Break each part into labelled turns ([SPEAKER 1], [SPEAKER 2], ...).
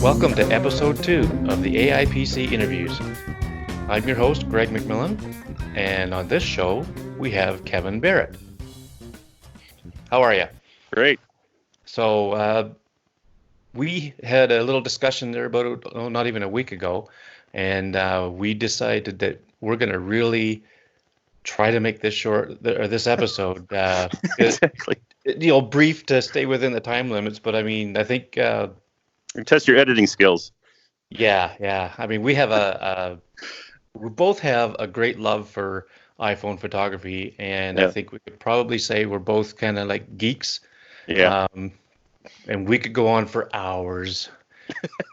[SPEAKER 1] Welcome to episode 2 of the AIPC interviews. I'm your host, Greg McMillan, and on this show, we have Kevin Barrett. How are you?
[SPEAKER 2] Great.
[SPEAKER 1] So, we had a little discussion there about, not even a week ago, and we decided that we're going to really try to make this this episode,
[SPEAKER 2] Exactly.
[SPEAKER 1] brief to stay within the time limits, but I mean, I think
[SPEAKER 2] Test your editing skills.
[SPEAKER 1] Yeah. I mean, we both have a great love for iPhone photography, and I
[SPEAKER 2] Yeah.
[SPEAKER 1] think we could probably say we're both kind of like geeks.
[SPEAKER 2] Yeah.
[SPEAKER 1] And we could go on for hours,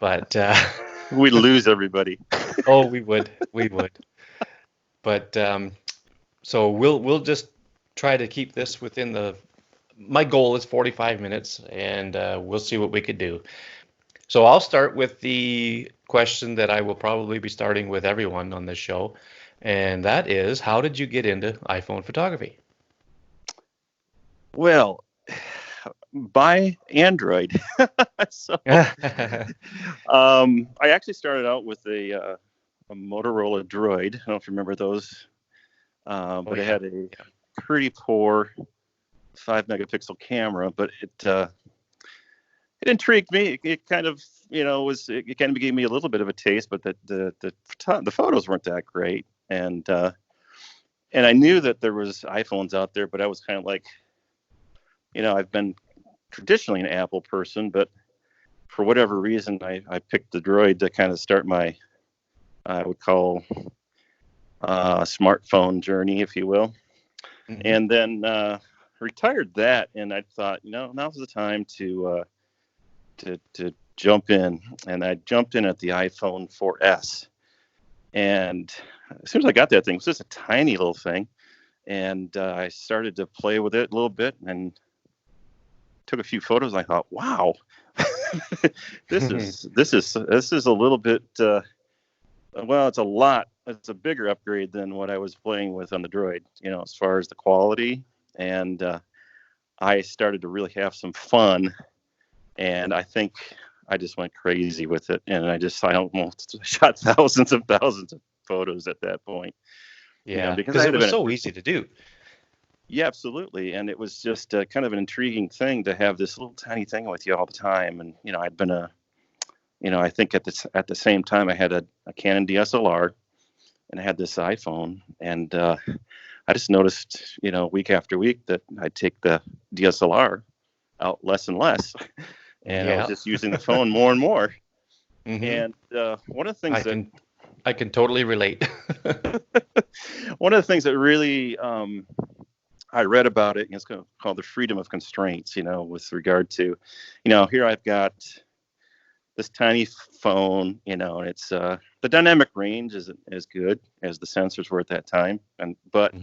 [SPEAKER 1] but
[SPEAKER 2] We'd lose everybody.
[SPEAKER 1] oh, we would. But so we'll just try to keep this within my goal is 45 minutes, and we'll see what we could do. So I'll start with the question that I will probably be starting with everyone on this show, and that is, how did you get into iPhone photography?
[SPEAKER 2] Well, by Android. So, I actually started out with a Motorola Droid. I don't know if you remember those, but it had a pretty poor 5-megapixel camera, but it intrigued me. It kind of, it kind of gave me a little bit of a taste, but the photos weren't that great. And I knew that there was iPhones out there, but I was kind of like, I've been traditionally an Apple person, but for whatever reason, I picked the Droid to kind of start my, I would call, smartphone journey, if you will. Mm-hmm. And then retired that, and I thought, now's the time to jump in. And I jumped in at the iPhone 4S. And as soon as I got that thing, it was just a tiny little thing. And I started to play with it a little bit and took a few photos. And I thought, wow, this is a little bit, it's a lot. It's a bigger upgrade than what I was playing with on the Droid, as far as the quality. And I started to really have some fun. And I think I just went crazy with it. And I almost shot thousands of photos at that point.
[SPEAKER 1] Yeah, because it was so easy to do.
[SPEAKER 2] Yeah, absolutely. And it was just kind of an intriguing thing to have this little tiny thing with you all the time. And, I'd been I think at the same time I had a Canon DSLR and I had this iPhone. And I just noticed, week after week that I'd take the DSLR out less and less. And I was just using the phone more and more. Mm-hmm. And one of the things
[SPEAKER 1] I can totally relate.
[SPEAKER 2] One of the things that really I read about it, it's called the freedom of constraints, with regard to, here I've got this tiny phone, and it's the dynamic range isn't as good as the sensors were at that time. But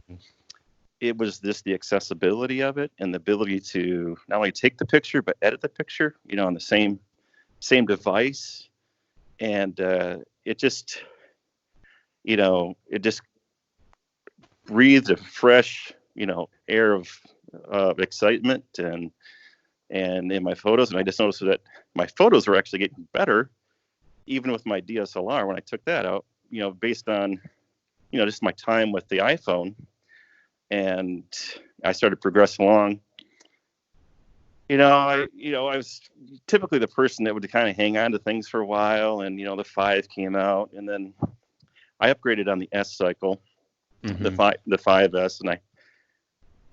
[SPEAKER 2] it was the accessibility of it and the ability to not only take the picture, but edit the picture, on the same device. And it just breathed a fresh, air of excitement and in my photos. And I just noticed that my photos were actually getting better, even with my DSLR when I took that out, based on, just my time with the iPhone. And I started progressing along. I was typically the person that would kind of hang on to things for a while, and the 5 came out, and then I upgraded on the S cycle, the 5S, and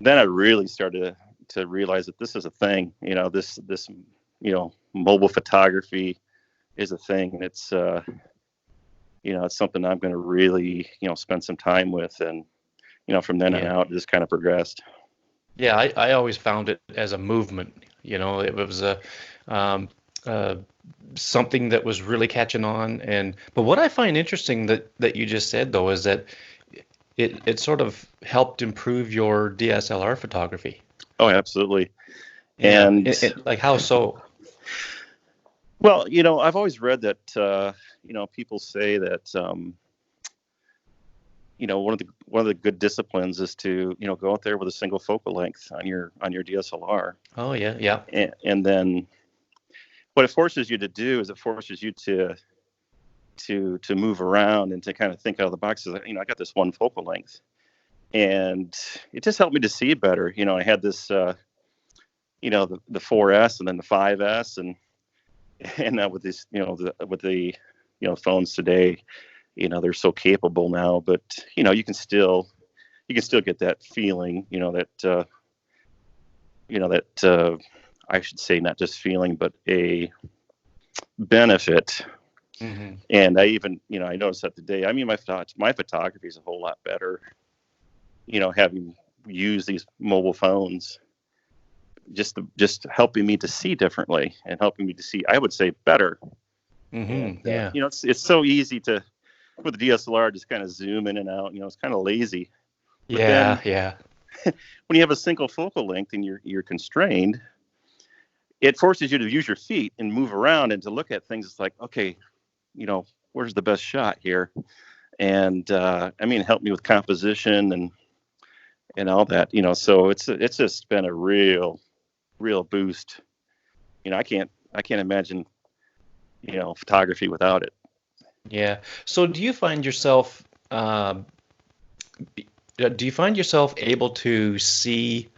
[SPEAKER 2] then I really started to realize that this is a thing. This mobile photography is a thing, and it's it's something I'm going to really spend some time with, and from then on out, it just kind of progressed.
[SPEAKER 1] Yeah, I always found it as a movement. It was something that was really catching on. But what I find interesting that you just said, though, is that it sort of helped improve your DSLR photography.
[SPEAKER 2] Oh, absolutely.
[SPEAKER 1] Yeah. And like, how so?
[SPEAKER 2] Well, I've always read that people say that one of the good disciplines is to go out there with a single focal length on your DSLR.
[SPEAKER 1] Oh yeah.
[SPEAKER 2] And then what it forces you to do is it forces you to move around and to kind of think out of the box. I got this one focal length, and it just helped me to see better. I had this, the 4S and then the 5S, and now with this, with the phones today, they're so capable now. But you can still get that feeling, that I should say not just feeling, but a benefit.
[SPEAKER 1] Mm-hmm.
[SPEAKER 2] And I even, I noticed that today. I mean, my photography is a whole lot better, having used these mobile phones, just helping me to see differently and helping me to see, I would say, better.
[SPEAKER 1] Mm-hmm.
[SPEAKER 2] And,
[SPEAKER 1] yeah.
[SPEAKER 2] It's so easy to, with the DSLR, just kind of zoom in and out. It's kind of lazy. But
[SPEAKER 1] Yeah.
[SPEAKER 2] then,
[SPEAKER 1] Yeah.
[SPEAKER 2] when you have a single focal length and you're constrained, it forces you to use your feet and move around and to look at things. It's like, okay, where's the best shot here? And it helped me with composition and all that. So it's just been a real boost. I can't imagine photography without it.
[SPEAKER 1] Yeah. So do you find yourself able to see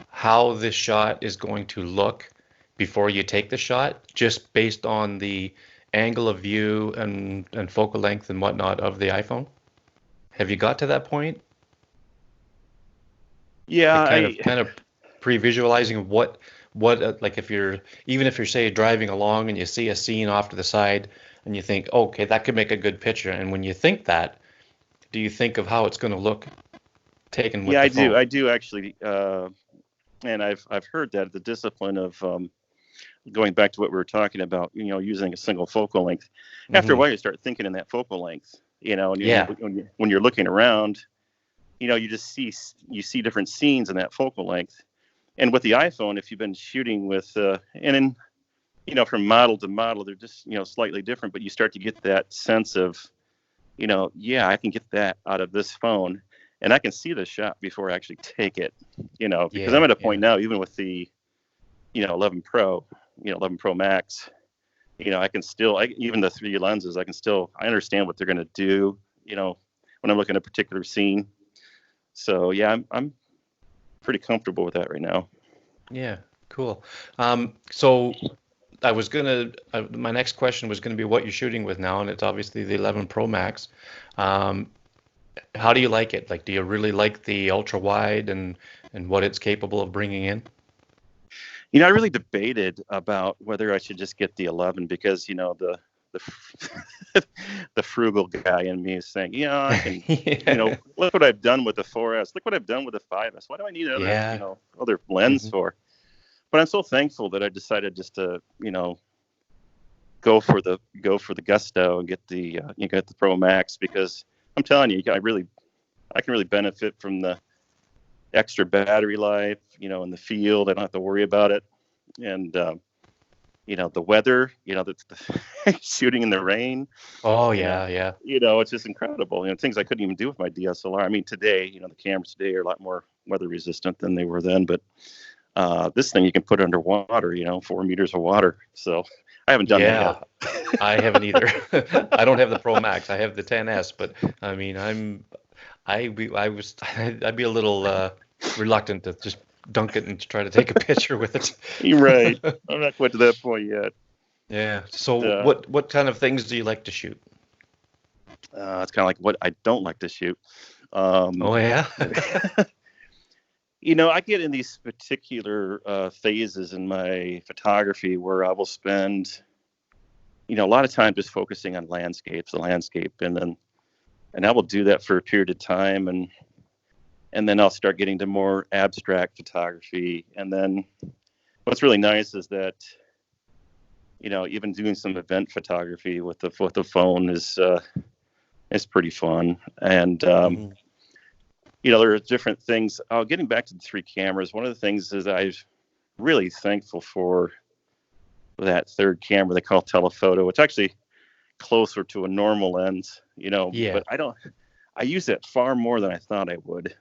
[SPEAKER 1] how this shot is going to look before you take the shot, just based on the angle of view and focal length and whatnot of the iPhone? Have you got to that point?
[SPEAKER 2] Yeah,
[SPEAKER 1] Like kind of pre-visualizing what like if you're say driving along and you see a scene off to the side and you think, okay, that could make a good picture, and when you think that, do you think of how it's going to look taken with
[SPEAKER 2] yeah,
[SPEAKER 1] the phone?
[SPEAKER 2] I do actually, and I've heard that the discipline of going back to what we were talking about, using a single focal length. After a
[SPEAKER 1] Hmm.
[SPEAKER 2] while, you start thinking in that focal length, and
[SPEAKER 1] Yeah.
[SPEAKER 2] when you're looking around, you just see different scenes in that focal length. And with the iPhone, if you've been shooting with, and in, from model to model, they're just, slightly different, but you start to get that sense of, yeah, I can get that out of this phone, and I can see the shot before I actually take it, because I'm
[SPEAKER 1] Yeah.
[SPEAKER 2] at a point
[SPEAKER 1] Yeah.
[SPEAKER 2] now, even with the, 11 Pro, 11 Pro Max, I can still, even the 3D lenses, I understand what they're going to do, when I'm looking at a particular scene. So yeah, I'm pretty comfortable with that right now.
[SPEAKER 1] Yeah. Cool. So my next question was gonna be what you're shooting with now, and it's obviously the 11 Pro Max. Um, how do you like it? Like, do you really like the ultra wide and what it's capable of bringing in?
[SPEAKER 2] I really debated about whether I should just get the 11 because, the the frugal guy in me is saying, I can,
[SPEAKER 1] Yeah.
[SPEAKER 2] look what I've done with the 4S. Look what I've done with the 5S. Why do I need
[SPEAKER 1] Yeah.
[SPEAKER 2] other lens
[SPEAKER 1] Hmm.
[SPEAKER 2] for? But I'm so thankful that I decided just to, go for the gusto and get get the Pro Max, because I'm telling you, I can really benefit from the extra battery life, in the field. I don't have to worry about it. And, the weather, the shooting in the rain,
[SPEAKER 1] Oh
[SPEAKER 2] you know,
[SPEAKER 1] yeah, yeah.
[SPEAKER 2] it's just incredible. Things I couldn't even do with my DSLR. I mean, today, the cameras today are a lot more weather resistant than they were then. But this thing you can put underwater, 4 meters of water. So I haven't done that yet.
[SPEAKER 1] Yeah. I haven't either. I don't have the Pro Max. I have the 10s, but I mean, I'd be a little reluctant to just dunk it and try to take a picture with it.
[SPEAKER 2] You're right. I'm not quite to that point yet.
[SPEAKER 1] Yeah. So
[SPEAKER 2] Uh,
[SPEAKER 1] what kind of things do you like to shoot?
[SPEAKER 2] it's kind of like what I don't like to shoot. Um,
[SPEAKER 1] Oh yeah.
[SPEAKER 2] I get in these particular phases in my photography where I will spend, a lot of time just focusing on the landscape, and I will do that for a period of time, and then I'll start getting to more abstract photography. And then what's really nice is that, even doing some event photography with the phone is pretty fun. And
[SPEAKER 1] Hmm.
[SPEAKER 2] there are different things. Getting back to the three cameras, one of the things is I'm really thankful for that third camera they call telephoto. It's actually closer to a normal lens,
[SPEAKER 1] Yeah.
[SPEAKER 2] but I use it far more than I thought I would.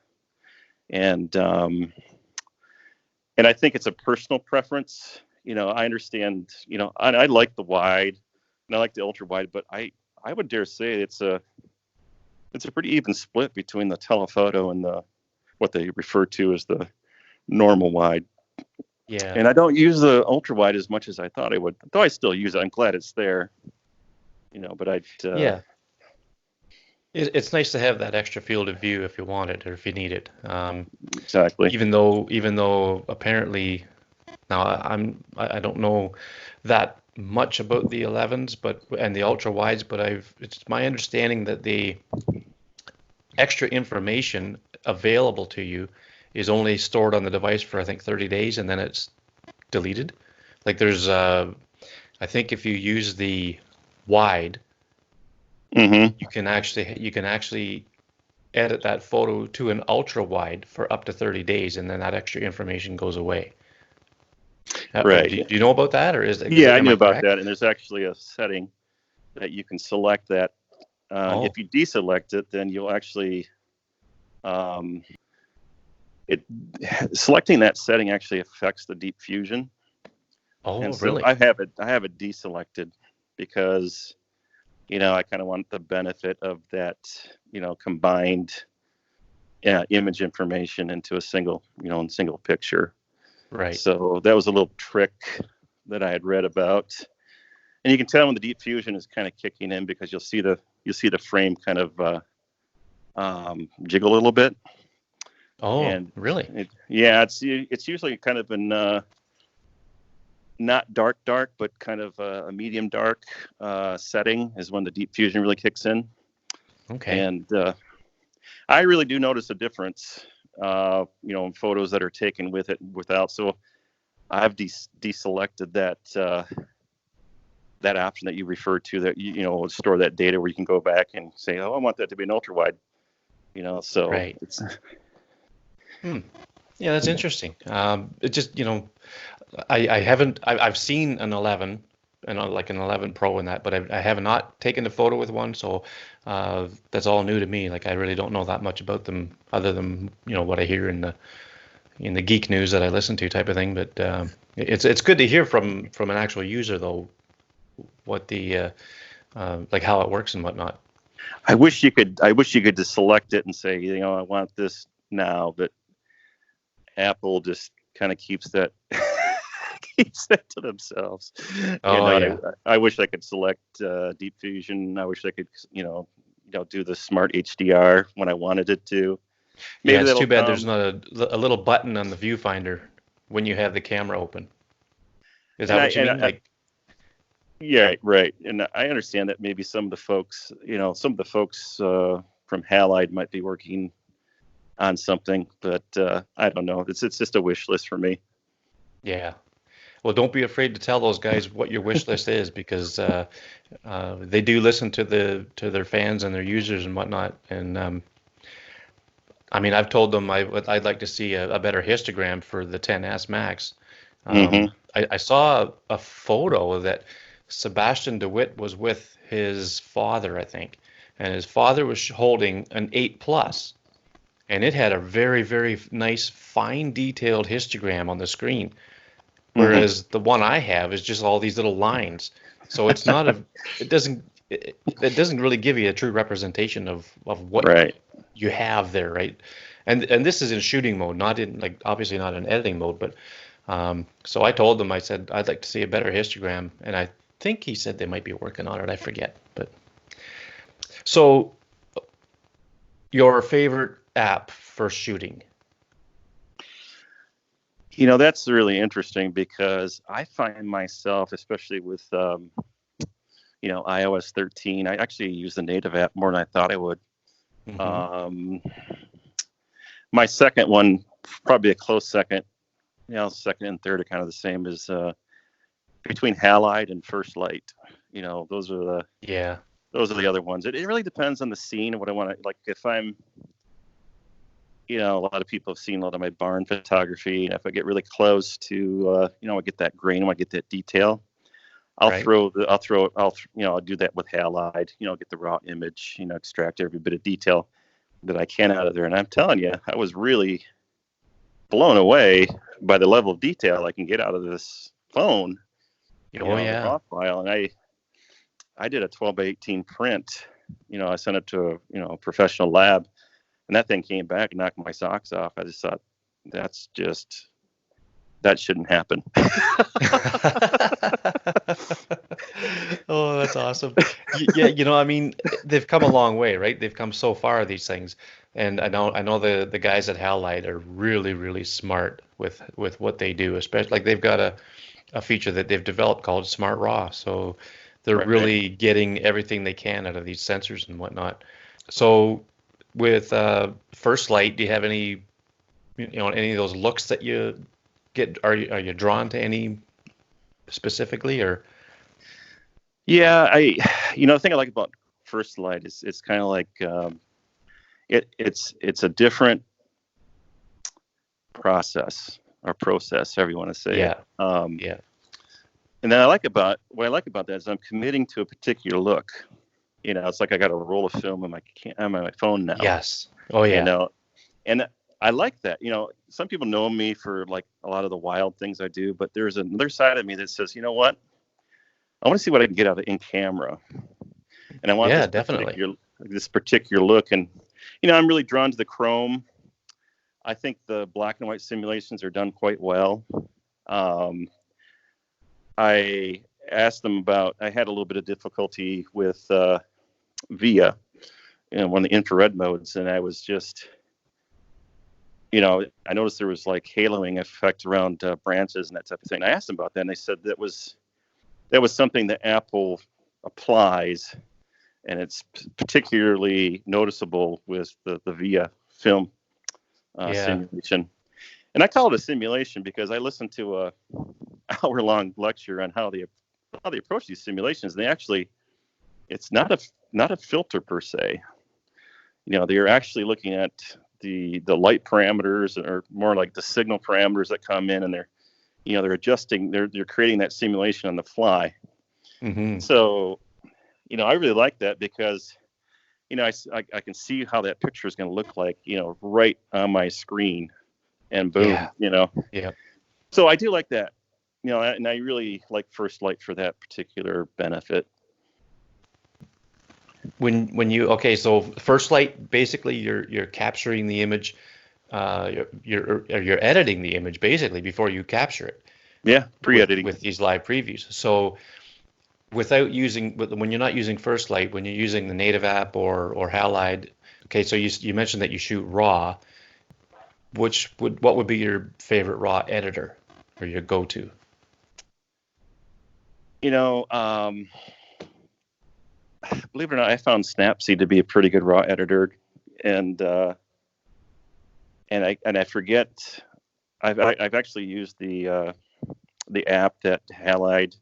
[SPEAKER 2] And I think it's a personal preference. I understand, I like the wide and I like the ultra wide, but I would dare say it's a pretty even split between the telephoto and what they refer to as the normal wide.
[SPEAKER 1] Yeah.
[SPEAKER 2] And I don't use the ultra wide as much as I thought I would, though I still use it. I'm glad it's there, but
[SPEAKER 1] Yeah. It's nice to have that extra field of view if you want it or if you need it.
[SPEAKER 2] Exactly.
[SPEAKER 1] Even though apparently now I don't know that much about the 11s and the ultra wides, but it's my understanding that the extra information available to you is only stored on the device for I think 30 days and then it's deleted. Like there's I think if you use the wide,
[SPEAKER 2] Mm-hmm.
[SPEAKER 1] you can actually edit that photo to an ultra wide for up to 30 days and then that extra information goes away.
[SPEAKER 2] Right.
[SPEAKER 1] Do you know about that, or
[SPEAKER 2] Yeah, I
[SPEAKER 1] am
[SPEAKER 2] knew
[SPEAKER 1] I
[SPEAKER 2] about
[SPEAKER 1] correct?
[SPEAKER 2] that. And there's actually a setting that you can select that.
[SPEAKER 1] Oh,
[SPEAKER 2] If you deselect it, then you'll actually um, it selecting that setting actually affects the deep fusion.
[SPEAKER 1] oh,
[SPEAKER 2] And so
[SPEAKER 1] really?
[SPEAKER 2] I have it deselected because I kind of want the benefit of that combined image information into a single picture.
[SPEAKER 1] Right.
[SPEAKER 2] So that was a little trick that I had read about. And you can tell when the deep fusion is kind of kicking in because you'll see the frame kind of jiggle a little bit.
[SPEAKER 1] Oh,
[SPEAKER 2] And
[SPEAKER 1] really?
[SPEAKER 2] it's usually kind of in not dark, but kind of a medium dark setting is when the deep fusion really kicks in.
[SPEAKER 1] Okay.
[SPEAKER 2] And I really do notice a difference, in photos that are taken with it and without. So I've deselected that option that you referred to that will store that data where you can go back and say, oh, I want that to be an ultra wide. So
[SPEAKER 1] Right.
[SPEAKER 2] it's
[SPEAKER 1] Hmm. Yeah, that's interesting. It just, I haven't, I've seen an 11 and like an 11 Pro and that, but I have not taken a photo with one, so that's all new to me. Like I really don't know that much about them other than, what I hear in the geek news that I listen to type of thing. But it's good to hear from an actual user though, what the like how it works and whatnot.
[SPEAKER 2] I wish you could just select it and say, I want this now, but Apple just kind of keeps that keeps that to themselves.
[SPEAKER 1] Oh
[SPEAKER 2] And
[SPEAKER 1] yeah.
[SPEAKER 2] I wish I could select deep fusion. I wish I could, do the smart HDR when I wanted it to.
[SPEAKER 1] Yeah,
[SPEAKER 2] Maybe
[SPEAKER 1] it's
[SPEAKER 2] that'll
[SPEAKER 1] too bad there's
[SPEAKER 2] come.
[SPEAKER 1] not a little button on the viewfinder when you have the camera open. Is
[SPEAKER 2] And
[SPEAKER 1] that
[SPEAKER 2] I
[SPEAKER 1] what you
[SPEAKER 2] and
[SPEAKER 1] mean?
[SPEAKER 2] I,
[SPEAKER 1] Like,
[SPEAKER 2] Yeah, right. And I understand that maybe some of the folks, from Halide might be working on something, but I don't know. It's just a wish list for me.
[SPEAKER 1] yeah. Well, don't be afraid to tell those guys what your wish list is because they do listen to their fans and their users and whatnot. And I mean, I've told them I'd like to see a better histogram for the 10s Max.
[SPEAKER 2] Hmm.
[SPEAKER 1] I saw a photo that Sebastian DeWitt was with his father, I think, and his father was holding an 8 Plus, and it had a very, very nice, fine, detailed histogram on the screen.
[SPEAKER 2] Hmm.
[SPEAKER 1] Whereas the one I have is just all these little lines. So it's not a, it doesn't really give you a true representation of what
[SPEAKER 2] Right.
[SPEAKER 1] you have there, right? And this is in shooting mode, not in like obviously not in editing mode, but so I told them, I said I'd like to see a better histogram, and I think he said they might be working on it. I forget, but so your favorite app for shooting?
[SPEAKER 2] That's really interesting because I find myself, especially with, iOS 13, I actually use the native app more than I thought I would.
[SPEAKER 1] Hmm.
[SPEAKER 2] Um, my second one, probably a close second, second and third are kind of the same as between Halide and First Light. Those are
[SPEAKER 1] Yeah,
[SPEAKER 2] the other ones. It really depends on the scene and what I want to like. If I'm, a lot of people have seen a lot of my barn photography, and if I get really close to, I get that grain, I get that detail.
[SPEAKER 1] right.
[SPEAKER 2] I'll do that with Halide. Get the raw image, extract every bit of detail that I can out of there. And I'm telling you, I was really blown away by the level of detail I can get out of this phone,
[SPEAKER 1] Oh
[SPEAKER 2] the
[SPEAKER 1] yeah.
[SPEAKER 2] raw file, and I did a 12 by 18 print. I sent it to a professional lab, and that thing came back and knocked my socks off. I just thought that shouldn't happen.
[SPEAKER 1] Oh, that's awesome. Yeah, I mean, they've come a long way, right? They've come so far, these things. And I know the guys at Halide are really, really smart with what they do, especially like they've got a feature that they've developed called Smart Raw. So they're
[SPEAKER 2] Right.
[SPEAKER 1] really getting everything they can out of these sensors and whatnot. So with First Light, do you have any of those looks that you get? Are you drawn to any specifically, or?
[SPEAKER 2] Yeah, the thing I like about First Light is it's kind of like it's a different process, however you want to say it.
[SPEAKER 1] Yeah, yeah.
[SPEAKER 2] And then what I like about that is I'm committing to a particular look. It's like I got a roll of film on my phone now.
[SPEAKER 1] Yes. Oh
[SPEAKER 2] You
[SPEAKER 1] yeah.
[SPEAKER 2] know, and I like that. Some people know me for like a lot of the wild things I do, but there's another side of me that says, you know what? I want to see what I can get out of in camera, and I want
[SPEAKER 1] Yeah, definitely.
[SPEAKER 2] this particular look. And I'm really drawn to the chrome. I think the black and white simulations are done quite well. I asked them about. I had a little bit of difficulty with VIA, one of the infrared modes, and I was just, I noticed there was like haloing effect around branches and that type of thing. I asked them about that, and they said that was something that Apple applies, and it's particularly noticeable with the VIA film
[SPEAKER 1] Yeah.
[SPEAKER 2] simulation. And I call it a simulation because I listened to a hour-long lecture on how they approach these simulations. And it's not a filter per se. They're actually looking at the light parameters, or more like the signal parameters that come in, and they're adjusting, they're creating that simulation on the fly.
[SPEAKER 1] Hmm.
[SPEAKER 2] So, I really like that because, I can see how that picture is going to look like, right on my screen, and boom,
[SPEAKER 1] Yeah. Yeah.
[SPEAKER 2] So I do like that, and I really like First Light for that particular benefit.
[SPEAKER 1] So First Light, basically you're capturing the image, you're editing the image basically before you capture it
[SPEAKER 2] Yeah,
[SPEAKER 1] with
[SPEAKER 2] pre-editing.
[SPEAKER 1] with these live previews. So when you're not using First Light, when you're using the native app or Halide, okay, so you mentioned that you shoot RAW. What would be your favorite RAW editor or your go-to?
[SPEAKER 2] Believe it or not, I found Snapseed to be a pretty good raw editor, and I forget. I've actually used the app that Halide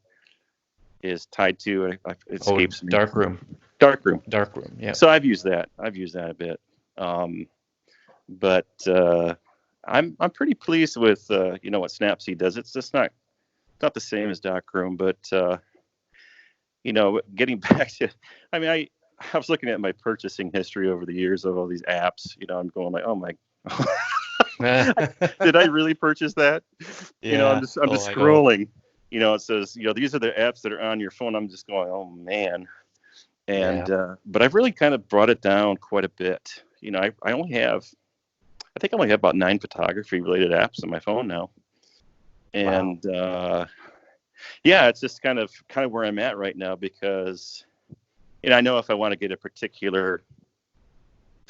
[SPEAKER 2] is tied to. It
[SPEAKER 1] Oh,
[SPEAKER 2] escapes me.
[SPEAKER 1] Darkroom.
[SPEAKER 2] Darkroom.
[SPEAKER 1] Darkroom, yeah.
[SPEAKER 2] So I've used that. A bit, but I'm pretty pleased with what Snapseed does. It's just not the same as Darkroom, but getting back to, I mean, I was looking at my purchasing history over the years of all these apps. I'm going like, oh my, did I really purchase that? I'm
[SPEAKER 1] Yeah.
[SPEAKER 2] just
[SPEAKER 1] Oh, I know.
[SPEAKER 2] scrolling. It says, these are the apps that are on your phone. I'm just going, oh man. And
[SPEAKER 1] Yeah.
[SPEAKER 2] but I've really kind of brought it down quite a bit. I think I only have about 9 photography related apps on my phone now.
[SPEAKER 1] Wow.
[SPEAKER 2] And yeah, it's just kind of where I'm at right now, because I know if I want to get a particular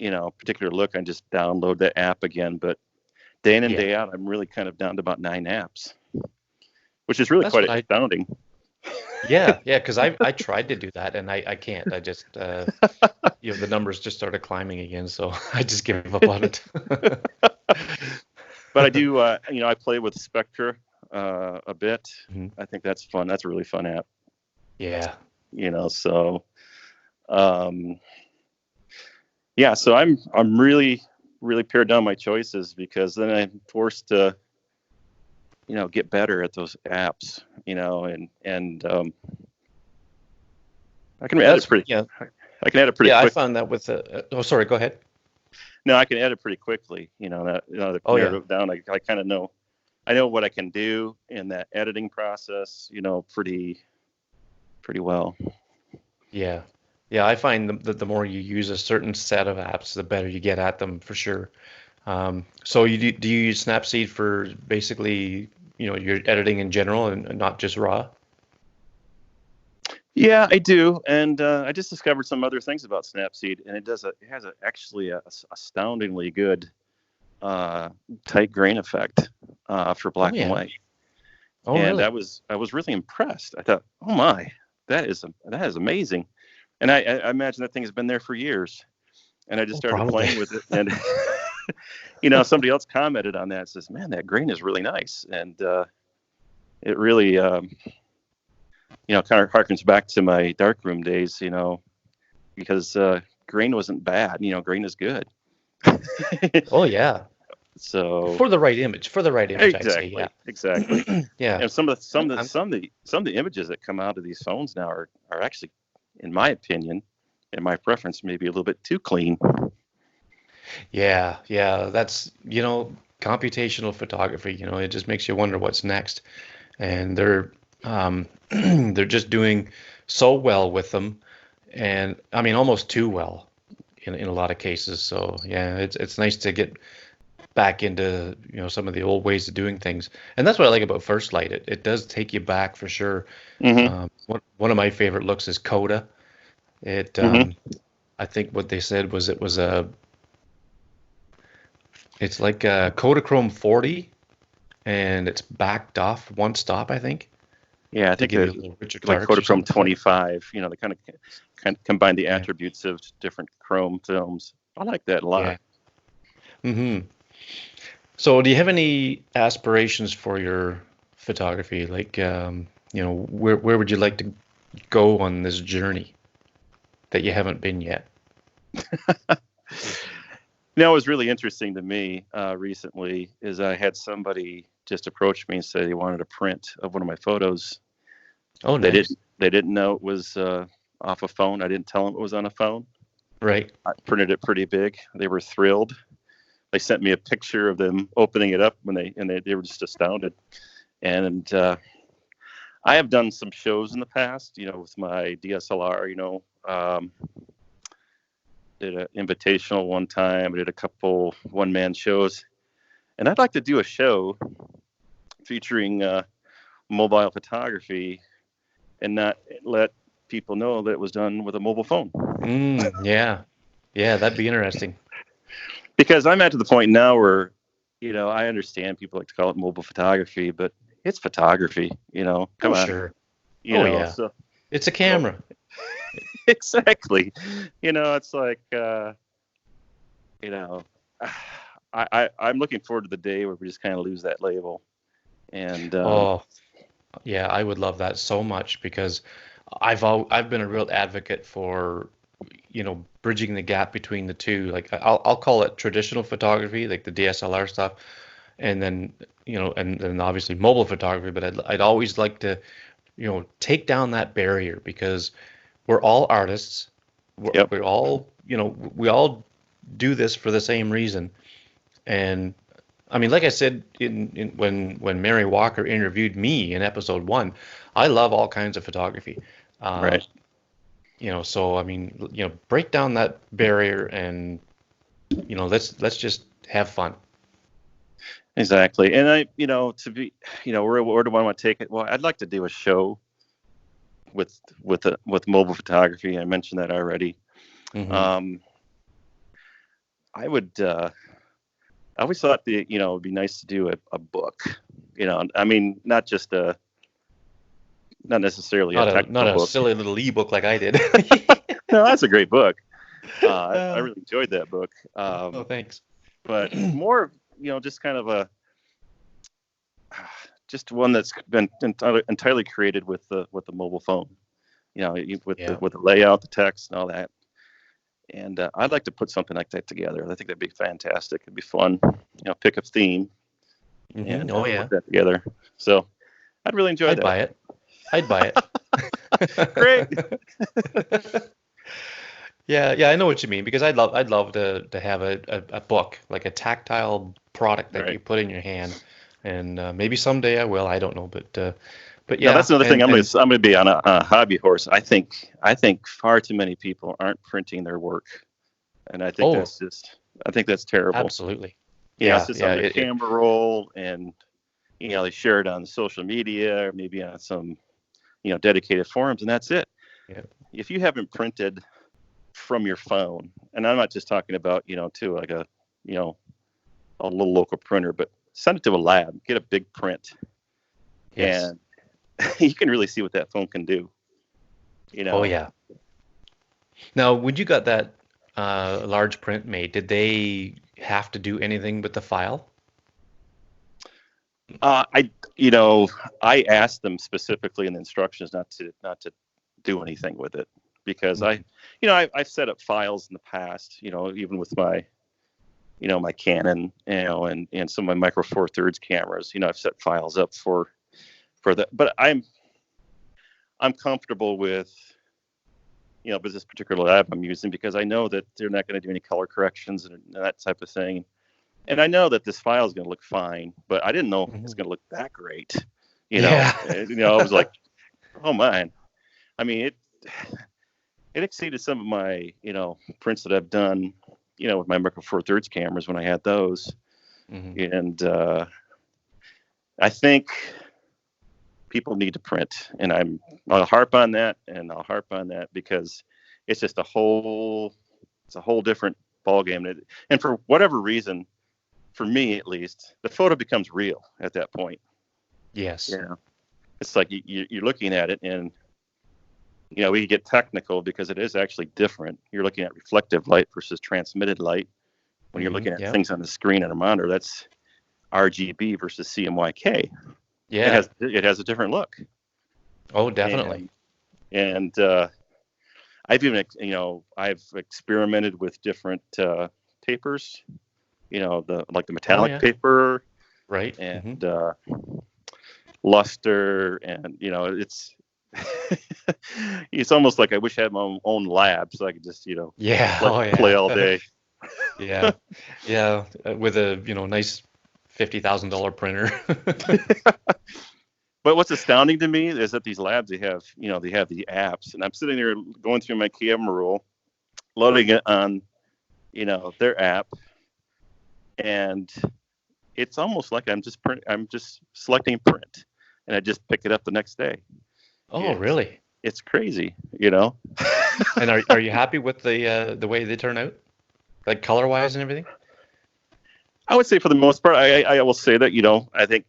[SPEAKER 2] look, I just download the app again. But day in and
[SPEAKER 1] Yeah.
[SPEAKER 2] day out, I'm really kind of down to about 9 apps, which is really
[SPEAKER 1] That's what
[SPEAKER 2] quite
[SPEAKER 1] I
[SPEAKER 2] astounding.
[SPEAKER 1] Yeah, yeah, because I tried to do that and I can't. I just the numbers just started climbing again, so I just gave up on it.
[SPEAKER 2] But I do, I play with Spectra a bit.
[SPEAKER 1] Mhm.
[SPEAKER 2] I think that's fun. That's a really fun app.
[SPEAKER 1] Yeah.
[SPEAKER 2] So yeah, so I'm really pared down my choices, because then I'm forced to get better at those apps, and I can edit
[SPEAKER 1] That's
[SPEAKER 2] pretty
[SPEAKER 1] yeah.
[SPEAKER 2] I can edit pretty
[SPEAKER 1] Yeah, I
[SPEAKER 2] quick.
[SPEAKER 1] found that with oh, sorry, go ahead.
[SPEAKER 2] No, I can edit pretty quickly. To
[SPEAKER 1] Oh
[SPEAKER 2] narrow
[SPEAKER 1] yeah.
[SPEAKER 2] it down, I kind of know I know what I can do in that editing process, pretty well.
[SPEAKER 1] Yeah. Yeah, I find that the more you use a certain set of apps, the better you get at them for sure. So do you use Snapseed for basically, your editing in general and not just raw?
[SPEAKER 2] Yeah, I do, and I just discovered some other things about Snapseed, and it has actually a astoundingly good uh, tight grain effect for
[SPEAKER 1] Oh
[SPEAKER 2] black and
[SPEAKER 1] yeah.
[SPEAKER 2] white,
[SPEAKER 1] Oh
[SPEAKER 2] and
[SPEAKER 1] really?
[SPEAKER 2] I was really impressed. I thought, oh my, that is amazing, and I imagine that thing has been there for years, and I just
[SPEAKER 1] Oh,
[SPEAKER 2] started
[SPEAKER 1] probably.
[SPEAKER 2] playing with it, and somebody else commented on that, says, man, that grain is really nice, and it really kind of harkens back to my darkroom days, because grain wasn't bad. Grain is good.
[SPEAKER 1] Oh yeah.
[SPEAKER 2] So
[SPEAKER 1] For the right image, I'd say, yeah.
[SPEAKER 2] exactly.
[SPEAKER 1] Yeah.
[SPEAKER 2] And
[SPEAKER 1] I'm
[SPEAKER 2] some of the images that come out of these phones now are actually, in my opinion, and my preference, maybe a little bit too clean.
[SPEAKER 1] Yeah, yeah, that's, computational photography, it just makes you wonder what's next. And they're just doing so well with them, and I mean almost too well in a lot of cases. So yeah, it's nice to get back into, some of the old ways of doing things. And that's what I like about First Light. It does take you back for sure.
[SPEAKER 2] Hmm.
[SPEAKER 1] One of my favorite looks is Coda. It
[SPEAKER 2] Hmm.
[SPEAKER 1] I think what they said was it's like a Kodachrome 40, and it's backed off one stop, I think,
[SPEAKER 2] Yeah, I
[SPEAKER 1] to
[SPEAKER 2] think
[SPEAKER 1] give
[SPEAKER 2] that
[SPEAKER 1] you a little richer
[SPEAKER 2] like
[SPEAKER 1] clarity or
[SPEAKER 2] Kodachrome
[SPEAKER 1] something like
[SPEAKER 2] 25, they kind of combine the
[SPEAKER 1] that.
[SPEAKER 2] attributes of different chrome films. I like that a
[SPEAKER 1] Yeah.
[SPEAKER 2] lot.
[SPEAKER 1] Yeah. So, do you have any aspirations for your photography? Like, where would you like to go on this journey that you haven't been yet?
[SPEAKER 2] It was really interesting to me recently is I had somebody just approach me and say they wanted a print of one of my photos.
[SPEAKER 1] Oh, nice.
[SPEAKER 2] They didn't know it was off a phone. I didn't tell them it was on a phone.
[SPEAKER 1] Right.
[SPEAKER 2] I printed it pretty big. They were thrilled. They sent me a picture of them opening it up they were just astounded. And I have done some shows in the past, with my DSLR. Did an invitational one time. I did a couple one-man shows, and I'd like to do a show featuring mobile photography and not let people know that it was done with a mobile phone.
[SPEAKER 1] Yeah. Yeah, that'd be interesting.
[SPEAKER 2] Because I'm at to the point now where, I understand people like to call it mobile photography, but it's photography.
[SPEAKER 1] Oh,
[SPEAKER 2] Come on.
[SPEAKER 1] sure. Oh, yeah.
[SPEAKER 2] So
[SPEAKER 1] It's a
[SPEAKER 2] so
[SPEAKER 1] camera.
[SPEAKER 2] exactly. It's like you know, I'm looking forward to the day where we just kind of lose that label. And
[SPEAKER 1] Oh, yeah, I would love that so much because I've been a real advocate for, bridging the gap between the two. Like I'll call it traditional photography, like the DSLR stuff, and then, and then obviously mobile photography, but I'd always like to, take down that barrier because we're all artists.
[SPEAKER 2] yep,
[SPEAKER 1] We're all, we all do this for the same reason. And I mean, like I said, when Mary Walker interviewed me in episode one, I love all kinds of photography. Uh,
[SPEAKER 2] right,
[SPEAKER 1] so I mean, break down that barrier and, let's just have fun.
[SPEAKER 2] exactly. And to be, where do I want to take it? Well, I'd like to do a show with mobile photography. I mentioned that already.
[SPEAKER 1] Hmm.
[SPEAKER 2] Um, I would. I always thought it'd be nice to do a book. I mean, not necessarily a
[SPEAKER 1] Not
[SPEAKER 2] technical
[SPEAKER 1] a
[SPEAKER 2] book.
[SPEAKER 1] silly little ebook like I did.
[SPEAKER 2] No, that's a great book. I
[SPEAKER 1] Uh,
[SPEAKER 2] really enjoyed that book.
[SPEAKER 1] oh, thanks.
[SPEAKER 2] But more of, just kind of just one that's been entirely created with the mobile phone.
[SPEAKER 1] Yeah.
[SPEAKER 2] With the layout, the text, and all that. And I'd like to put something like that together. I think that'd be fantastic. It'd be fun. Pick a theme and
[SPEAKER 1] Oh
[SPEAKER 2] put
[SPEAKER 1] yeah.
[SPEAKER 2] that together. So I'd really enjoy
[SPEAKER 1] I'd
[SPEAKER 2] that.
[SPEAKER 1] buy it. I'd buy
[SPEAKER 2] Great.
[SPEAKER 1] it. Yeah, yeah, I know what you mean because I'd love to have a book, like a tactile product that
[SPEAKER 2] Right.
[SPEAKER 1] you put in your hand. and maybe someday I will. I don't know, but
[SPEAKER 2] Now that's
[SPEAKER 1] yeah,
[SPEAKER 2] another thing. I'm
[SPEAKER 1] and
[SPEAKER 2] gonna be on a hobby horse. I think far too many people aren't printing their work, and
[SPEAKER 1] oh,
[SPEAKER 2] I think that's terrible.
[SPEAKER 1] absolutely,
[SPEAKER 2] You know, it's
[SPEAKER 1] yeah,
[SPEAKER 2] just
[SPEAKER 1] yeah,
[SPEAKER 2] on their
[SPEAKER 1] it
[SPEAKER 2] camera roll, and you know they share it on social media or maybe on some dedicated forums, and that's it.
[SPEAKER 1] yeah,
[SPEAKER 2] If you haven't printed from your phone, and I'm not just talking about to like you know a little local printer, but send it to a lab, get a big print,
[SPEAKER 1] yes,
[SPEAKER 2] and you can really see what that phone can do. You
[SPEAKER 1] oh
[SPEAKER 2] know,
[SPEAKER 1] yeah. Now, when you got that large print made, did they have to do anything with the file?
[SPEAKER 2] I you know I asked them specifically in the instructions not to do anything with it because
[SPEAKER 1] Mhm.
[SPEAKER 2] I've set up files in the past, even with my my Canon, and some of my Micro Four Thirds cameras. I've set files up for that, but I'm comfortable with with this particular lab I'm using because I know that they're not going to do any color corrections and that type of thing. And I know that this file is going to look fine, but I didn't know it's
[SPEAKER 1] Mhm.
[SPEAKER 2] going to look that great.
[SPEAKER 1] Yeah.
[SPEAKER 2] I was like, oh man. I mean, it exceeded some of my prints that I've done, with my Micro Four Thirds cameras when I had those.
[SPEAKER 1] Hmm.
[SPEAKER 2] And I think people need to print, and I'll harp on that, and I'll harp on that because it's just it's a whole different ballgame. And for whatever reason, for me at least, the photo becomes real at that point.
[SPEAKER 1] Yes.
[SPEAKER 2] It's like you're looking at it, and we get technical because it is actually different. You're looking at reflective light versus transmitted light. When you're looking at
[SPEAKER 1] Yep.
[SPEAKER 2] things on the screen on a monitor, that's RGB versus CMYK.
[SPEAKER 1] Yeah.
[SPEAKER 2] It has a different look,
[SPEAKER 1] Oh, definitely.
[SPEAKER 2] and and I've even I've experimented with different papers. The
[SPEAKER 1] Oh,
[SPEAKER 2] metallic
[SPEAKER 1] yeah.
[SPEAKER 2] paper
[SPEAKER 1] Right. Hmm.
[SPEAKER 2] and luster, and it's almost like I wish I had my own lab so I could just
[SPEAKER 1] Yeah.
[SPEAKER 2] play
[SPEAKER 1] Oh,
[SPEAKER 2] play
[SPEAKER 1] yeah.
[SPEAKER 2] all day.
[SPEAKER 1] Yeah. Yeah. With a, nice $50,000 printer.
[SPEAKER 2] But what's astounding to me is that these labs they have the apps, and I'm sitting there going through my camera roll, loading it on their app, and it's almost like I'm just selecting print, and I just pick it up the next day.
[SPEAKER 1] Oh,
[SPEAKER 2] It's
[SPEAKER 1] really?
[SPEAKER 2] it's crazy.
[SPEAKER 1] And are you happy with the way they turn out? Like color wise and everything?
[SPEAKER 2] I would say for the most part, I will say that I think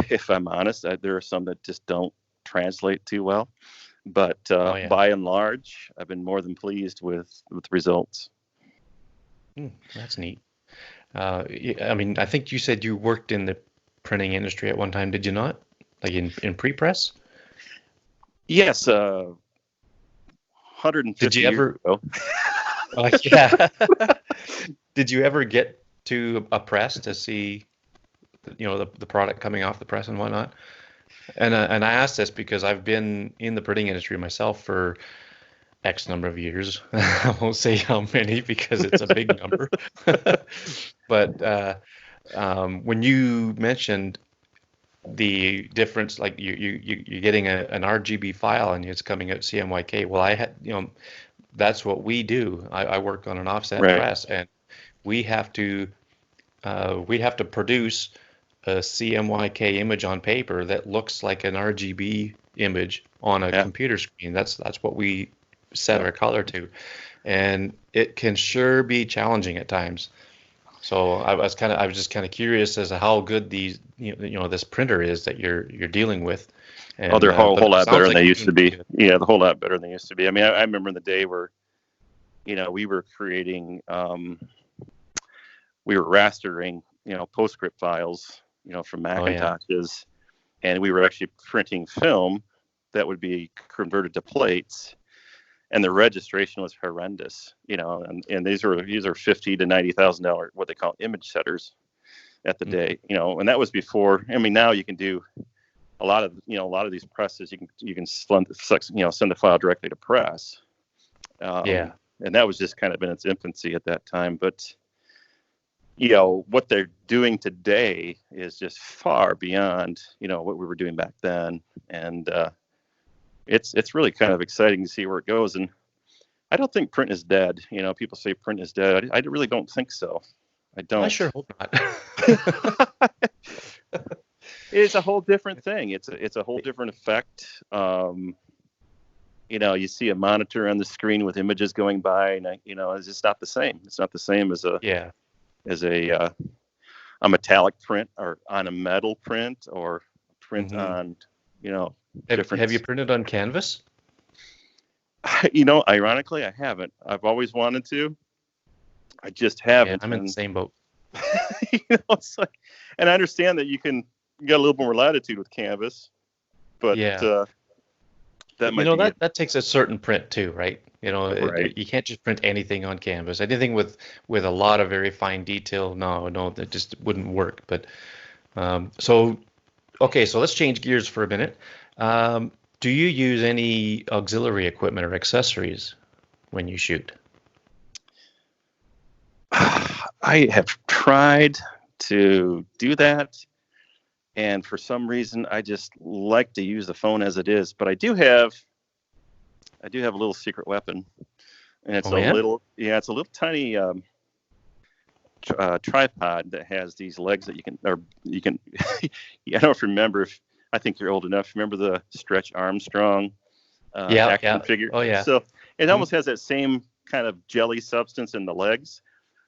[SPEAKER 2] if I'm honest, there are some that just don't translate too well. But
[SPEAKER 1] Oh, yeah.
[SPEAKER 2] by and large, I've been more than pleased with the results.
[SPEAKER 1] That's neat. I mean, I think you said you worked in the printing industry at one time, did you not? Like in pre-press?
[SPEAKER 2] Yes,
[SPEAKER 1] Did
[SPEAKER 2] 150
[SPEAKER 1] you
[SPEAKER 2] years
[SPEAKER 1] ever?
[SPEAKER 2] ago.
[SPEAKER 1] Yeah. Did you ever get to a press to see, the product coming off the press and whatnot? And I asked this because I've been in the printing industry myself for X number of years. I won't say how many because it's a big number. But when you mentioned the difference, like you're getting an RGB file and it's coming out CMYK. Well, I had, that's what we do. I work on an offset
[SPEAKER 2] Right.
[SPEAKER 1] press, and we have to we'd have to produce a CMYK image on paper that looks like an RGB image on a
[SPEAKER 2] Yeah.
[SPEAKER 1] computer screen. That's what we set
[SPEAKER 2] Yeah.
[SPEAKER 1] our color to, and it can sure be challenging at times. So I was just kind of curious as to how good these this printer is that you're dealing with,
[SPEAKER 2] Oh, they're
[SPEAKER 1] and
[SPEAKER 2] a whole
[SPEAKER 1] but it
[SPEAKER 2] lot better
[SPEAKER 1] sounds
[SPEAKER 2] than
[SPEAKER 1] like
[SPEAKER 2] they
[SPEAKER 1] it's
[SPEAKER 2] used
[SPEAKER 1] doing
[SPEAKER 2] to be.
[SPEAKER 1] pretty good.
[SPEAKER 2] Yeah, the whole lot better than they used to be. I mean, I remember in the day where we were creating, we were rastering, PostScript files, from
[SPEAKER 1] Oh yeah.
[SPEAKER 2] Macintoshes, and we were actually printing film that would be converted to plates, and the registration was horrendous. And these are $50,000 to $90,000 what they call image setters at the
[SPEAKER 1] Mhm.
[SPEAKER 2] day. And that was before. I mean, now you can do a lot of these presses. You can send the file directly to press.
[SPEAKER 1] Yeah.
[SPEAKER 2] And that was just kind of in its infancy at that time. But what they're doing today is just far beyond, what we were doing back then. And it's really kind of exciting to see where it goes. And I don't think print is dead. People say print is dead. I really don't think so. I don't.
[SPEAKER 1] I sure hope not.
[SPEAKER 2] It's a whole different thing. It's a whole different effect. You see a monitor on the screen with images going by, and it's just not the same. It's not the same as a a metallic print or on a metal print or print on different.
[SPEAKER 1] Have you printed on canvas?
[SPEAKER 2] Ironically, I haven't. I've always wanted to. I just haven't.
[SPEAKER 1] Yeah, I'm in the same boat.
[SPEAKER 2] It's like, and I understand that you got a little more latitude with canvas, but that might
[SPEAKER 1] that takes a certain print too, right?
[SPEAKER 2] Right.
[SPEAKER 1] You can't just print anything on canvas. Anything with a lot of very fine detail, no, that just wouldn't work. But so let's change gears for a minute. Do you use any auxiliary equipment or accessories when you shoot?
[SPEAKER 2] I have tried to do that, and for some reason, I just like to use the phone as it is. But I do have a little secret weapon, and it's it's a little tiny tripod that has these legs that you can. I don't know if you remember. I think you're old enough. Remember the Stretch Armstrong action figure?
[SPEAKER 1] Oh yeah.
[SPEAKER 2] So it almost has that same kind of jelly substance in the legs.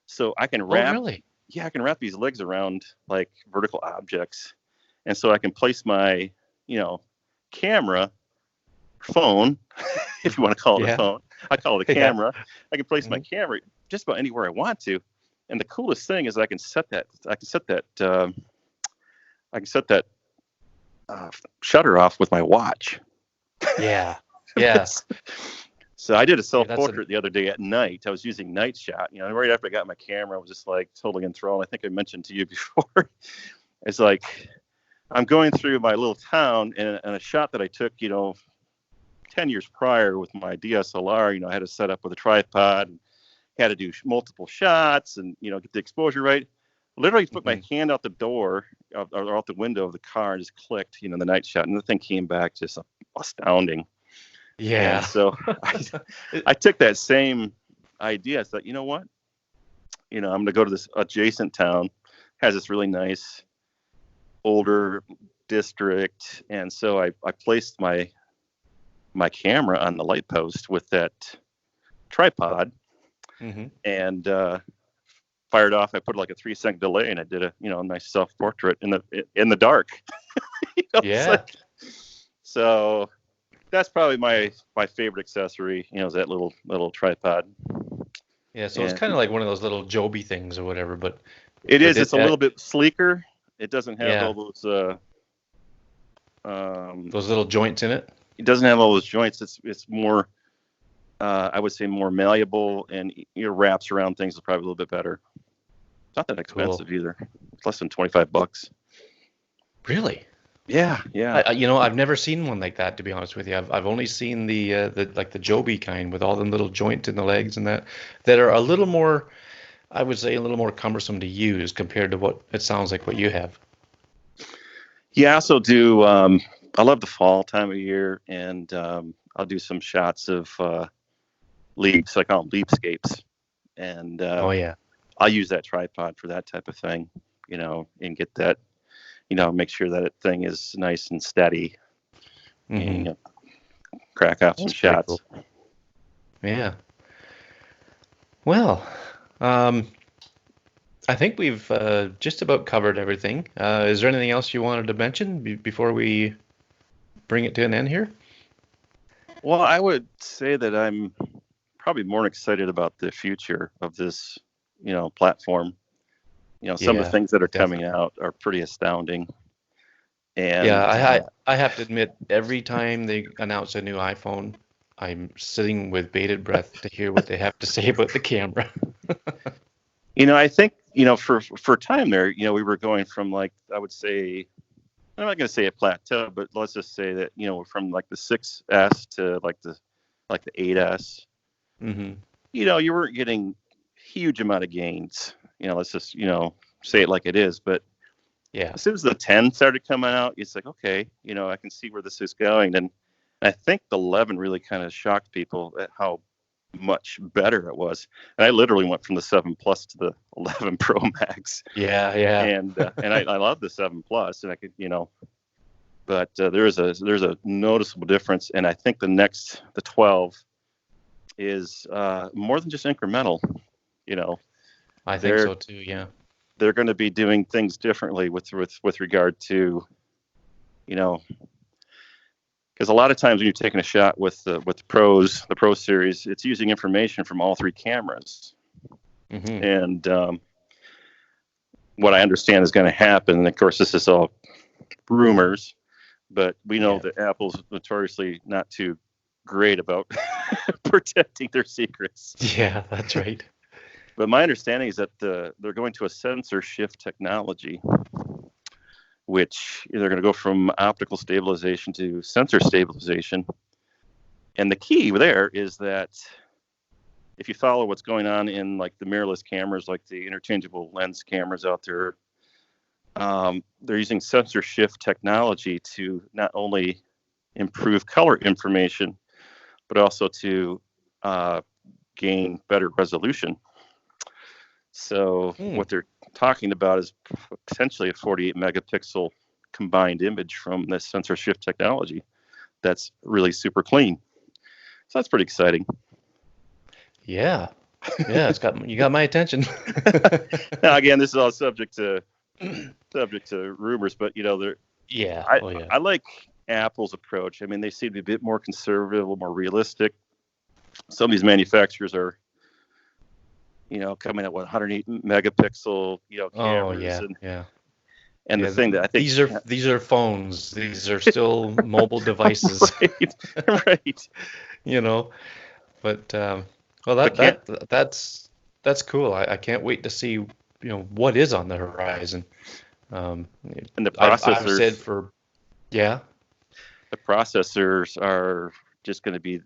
[SPEAKER 2] So I can wrap.
[SPEAKER 1] Oh really?
[SPEAKER 2] Yeah, I can wrap these legs around like vertical objects, and so I can place my camera, phone, if you want to call it a phone. I call it a camera. I can place my camera just about anywhere I want to. And the coolest thing is I can set that shutter off with my watch.
[SPEAKER 1] Yeah. Yeah.
[SPEAKER 2] So I did a self-portrait the other day at night. I was using night shot. Right after I got my camera, I was just like totally enthralled. I think I mentioned to you before. It's like I'm going through my little town, and a shot that I took, 10 years prior with my DSLR. I had to set up with a tripod, and had to do multiple shots, and get the exposure right. Literally put my hand out the door or out the window of the car and just clicked, the night shot, and the thing came back just astounding.
[SPEAKER 1] Yeah.
[SPEAKER 2] And so I took that same idea. I thought, you know what? I'm going to go to this adjacent town, has this really nice older district, and so I placed my camera on the light post with that tripod, and fired off. I put like a 3-second delay, and I did a nice self-portrait in the dark. So that's probably my favorite accessory. Is that little tripod.
[SPEAKER 1] Yeah, so it's kind of like one of those little Joby things or whatever, but
[SPEAKER 2] it's a little bit sleeker. It doesn't have all
[SPEAKER 1] those little joints in it.
[SPEAKER 2] It doesn't have all those joints. It's more, I would say, more malleable, and your wraps around things is probably a little bit better. It's not that expensive either. It's less than $25.
[SPEAKER 1] Really?
[SPEAKER 2] Yeah.
[SPEAKER 1] I've never seen one like that, to be honest with you. I've only seen the Joby kind with all the little joints in the legs and that are a little more, I would say, a little more cumbersome to use compared to what it sounds like what you have.
[SPEAKER 2] Yeah, I also do. I love the fall time of year, and I'll do some shots of leaps. I call them leapscapes, and I'll use that tripod for that type of thing, and get that, make sure that thing is nice and steady, and crack off some shots.
[SPEAKER 1] Cool. Yeah. Well, I think we've just about covered everything. Is there anything else you wanted to mention before we bring it to an end here?
[SPEAKER 2] Well, I would say that I'm probably more excited about the future of this, platform. Some of the things that are coming out are pretty astounding. And
[SPEAKER 1] I have to admit, every time they announce a new iPhone, I'm sitting with bated breath to hear what they have to say about the camera.
[SPEAKER 2] I think, for a time there, we were going from, like, I would say, I'm not going to say a plateau, but let's just say that, from like the 6S to like the 8S, you weren't getting huge amount of gains. let's just, say it like it is. But
[SPEAKER 1] Yeah.
[SPEAKER 2] as soon as the 10 started coming out, it's like, okay, I can see where this is going. And I think the 11 really kind of shocked people at how much better it was. And I literally went from the 7 Plus to the 11 Pro Max.
[SPEAKER 1] Yeah. Yeah.
[SPEAKER 2] And I love the 7 Plus, and I could, but there's a noticeable difference. And I think the 12 is more than just incremental.
[SPEAKER 1] I think
[SPEAKER 2] they're
[SPEAKER 1] so too. Yeah.
[SPEAKER 2] they're going to be doing things differently with regard to, because a lot of times when you're taking a shot with the Pro Series, it's using information from all three cameras.
[SPEAKER 1] Mm-hmm.
[SPEAKER 2] And what I understand is going to happen, and of course this is all rumors, but we know that Apple's notoriously not too great about protecting their secrets.
[SPEAKER 1] Yeah, that's right.
[SPEAKER 2] But my understanding is that they're going to a sensor shift technology, which they're going to go from optical stabilization to sensor stabilization. And the key there is that if you follow what's going on in like the mirrorless cameras, like the interchangeable lens cameras out there, they're using sensor shift technology to not only improve color information, but also to gain better resolution. So what they're talking about is potentially a 48 megapixel combined image from this sensor shift technology that's really super clean. So that's pretty exciting.
[SPEAKER 1] Yeah. Yeah, you got my attention.
[SPEAKER 2] Now again, this is all subject to rumors, but I like Apple's approach. I mean, they seem to be a bit more conservative, a little more realistic. Some of these manufacturers are coming at 108 megapixel, cameras.
[SPEAKER 1] Oh yeah.
[SPEAKER 2] And the thing that I think
[SPEAKER 1] these are phones. These are still mobile devices.
[SPEAKER 2] right.
[SPEAKER 1] But that's cool. I can't wait to see what is on the horizon.
[SPEAKER 2] And the processors.
[SPEAKER 1] I've said
[SPEAKER 2] the processors are just going to be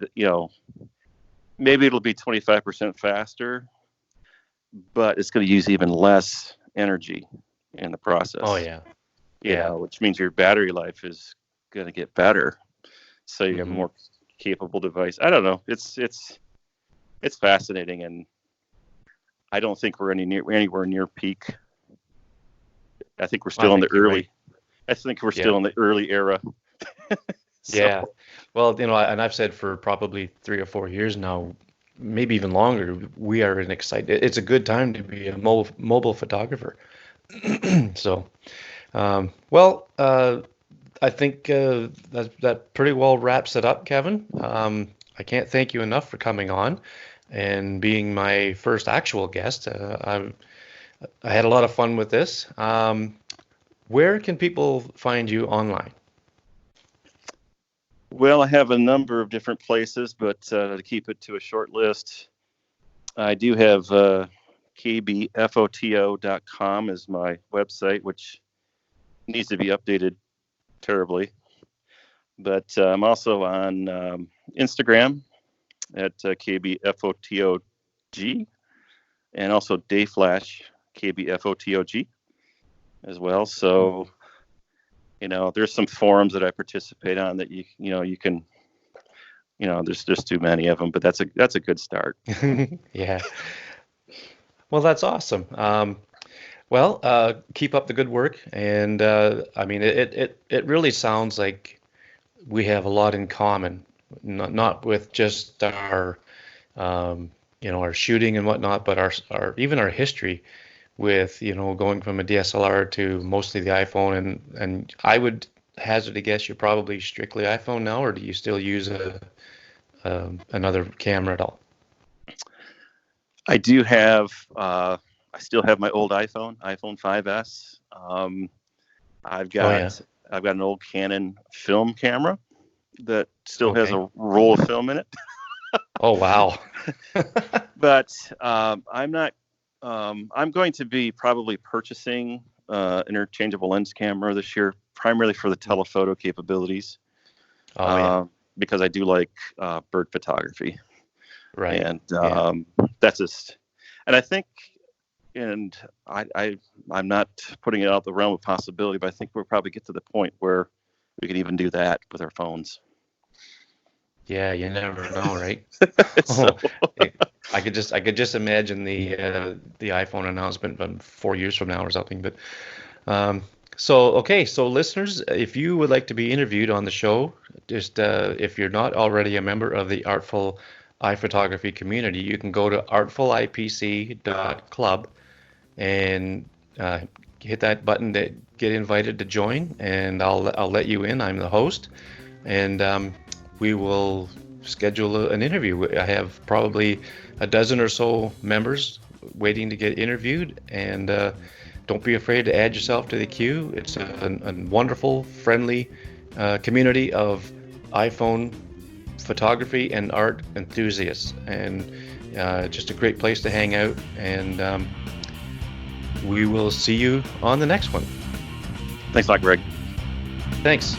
[SPEAKER 2] maybe it'll be 25% faster, but it's going to use even less energy in the process.
[SPEAKER 1] Oh yeah.
[SPEAKER 2] Which means your battery life is going to get better. So you have a more capable device. I don't know. It's fascinating, and I don't think we're anywhere near peak. I think we're still in the early. Right. I think we're still in the early era.
[SPEAKER 1] Yeah. Well, and I've said for probably 3 or 4 years now, maybe even longer, we are it's a good time to be a mobile photographer. So, I think that pretty well wraps it up, Kevin. I can't thank you enough for coming on and being my first actual guest. I had a lot of fun with this. Where can people find you online?
[SPEAKER 2] Well, I have a number of different places, but to keep it to a short list, I do have kbfoto.com as my website, which needs to be updated terribly. But I'm also on Instagram at kbfotog, and also Dayflash kbfotog as well. So there's some forums that I participate on that you can, there's too many of them, but that's a good start.
[SPEAKER 1] Yeah. Well, that's awesome. Keep up the good work, and I mean, it really sounds like we have a lot in common, not with just our our shooting and whatnot, but our even our history with going from a DSLR to mostly the iPhone, and I would hazard a guess you're probably strictly iPhone now, or do you still use another camera at all?
[SPEAKER 2] I do have I still have my old iPhone 5S. I've got an old Canon film camera that still has a roll of film in it.
[SPEAKER 1] Oh wow.
[SPEAKER 2] But I'm not. I'm going to be probably purchasing interchangeable lens camera this year, primarily for the telephoto capabilities. Because I do like bird photography.
[SPEAKER 1] Right.
[SPEAKER 2] And that's just, and I think, and I'm not putting it out the realm of possibility, but I think we'll probably get to the point where we can even do that with our phones.
[SPEAKER 1] Yeah, you never know, right?
[SPEAKER 2] So,
[SPEAKER 1] I could just imagine the iPhone announcement from 4 years from now or something. But so listeners, if you would like to be interviewed on the show, just if you're not already a member of the Artful iPhotography community, you can go to artfulipc.club and hit that button to get invited to join, and I'll let you in. I'm the host, and we will schedule an interview. I have probably a dozen or so members waiting to get interviewed, and don't be afraid to add yourself to the queue. It's a wonderful, friendly community of iPhone photography and art enthusiasts, and just a great place to hang out. And we will see you on the next one.
[SPEAKER 2] thanks a lot, Greg.
[SPEAKER 1] Thanks.